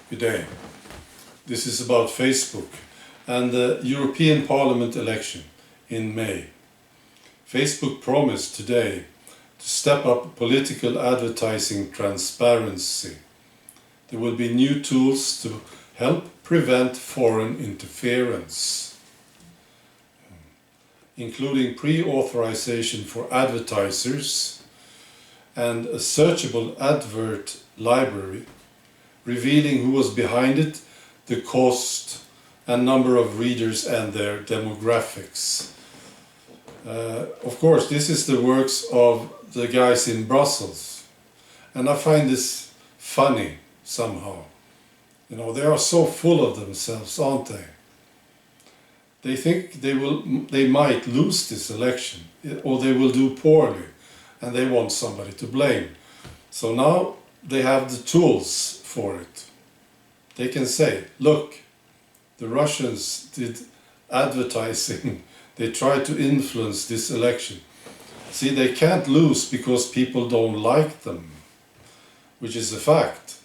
Good day. This is about Facebook and the European Parliament election in May. Facebook promised today to step up political advertising transparency. There will be new tools to help prevent foreign interference, including pre-authorization for advertisers and a searchable advert library revealing who was behind it, the cost and number of readers and their demographics. Of course, this is the works of the guys in Brussels, and I find this funny somehow. You know, they are so full of themselves, aren't they? They think they might lose this election, or they will do poorly, and they want somebody to blame. So now they have the tools for it. They can say, look, the Russians did advertising, they tried to influence this election. See, they can't lose because people don't like them, which is a fact.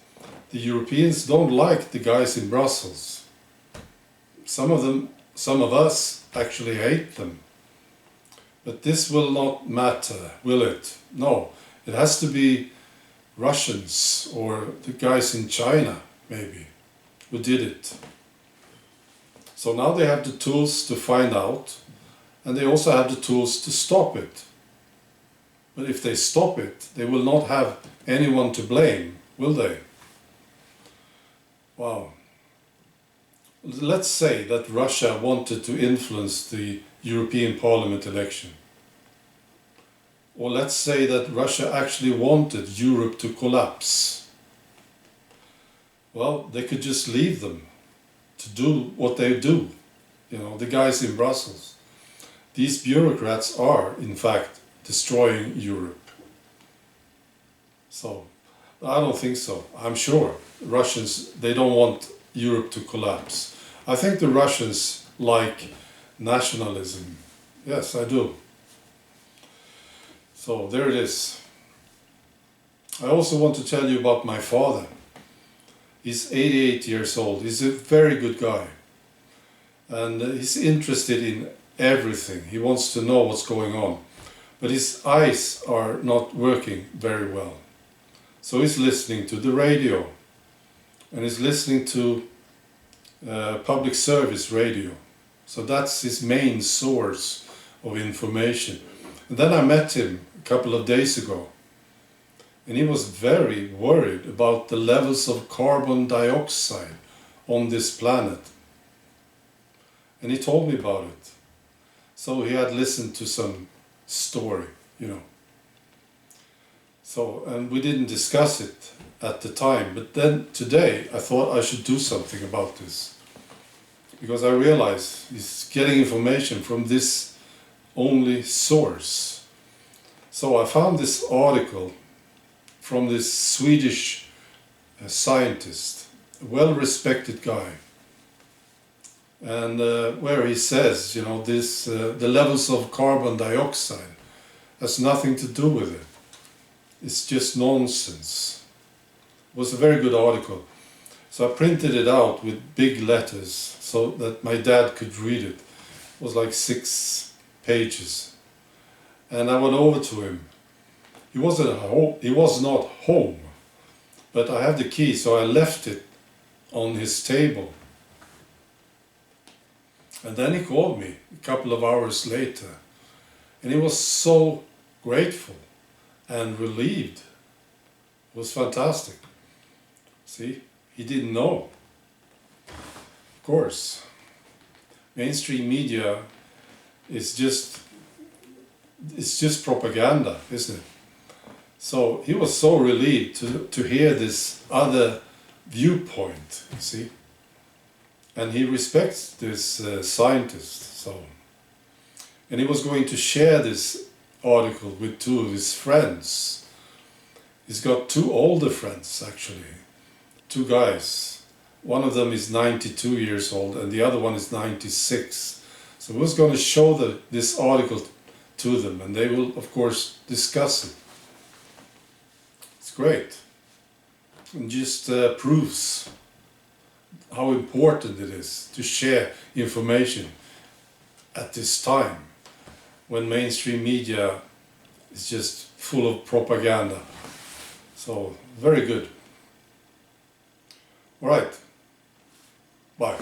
The Europeans don't like the guys in Brussels. Some of us actually hate them. But this will not matter, will it? No, it has to be Russians or the guys in China, maybe, who did it. So now they have the tools to find out, and they also have the tools to stop it. But if they stop it, they will not have anyone to blame, will they? Wow. Let's say that Russia wanted to influence the European Parliament election. Or let's say that Russia actually wanted Europe to collapse. Well, they could just leave them to do what they do. You know, the guys in Brussels. These bureaucrats are, in fact, destroying Europe. So, I don't think so. I'm sure Russians, they don't want Europe to collapse. I think the Russians like nationalism. Yes, I do. So there it is. I also want to tell you about my father. He's 88 years old. He's a very good guy. And he's interested in everything. He wants to know what's going on. But his eyes are not working very well. So he's listening to the radio. And he's listening to public service radio. So that's his main source of information. And then I met him a couple of days ago, and he was very worried about the levels of carbon dioxide on this planet. And he told me about it. So he had listened to some story, you know. So, and we didn't discuss it at the time, but then today I thought I should do something about this. Because I realize he's getting information from this only source. So I found this article from this Swedish scientist, a well-respected guy, and where he says, you know, this the levels of carbon dioxide has nothing to do with it. It's just nonsense. It was a very good article. So I printed it out with big letters so that my dad could read it. It was like 6 pages. And I went over to him. He was not home, but I have the key, so I left it on his table. And then he called me a couple of hours later, and he was so grateful and relieved. It was fantastic. See, he didn't know. Of course, mainstream media is just propaganda, isn't it? So he was so relieved to hear this other viewpoint, you see. And he respects this scientist, so. And he was going to share this article with 2 of his friends. He's got 2 older friends, actually. 2 guys. One of them is 92 years old and the other one is 96. So he was going to show this article to them, and they will, of course, discuss it. It's great. And just proves how important it is to share information at this time when mainstream media is just full of propaganda. So, very good. All right. Bye.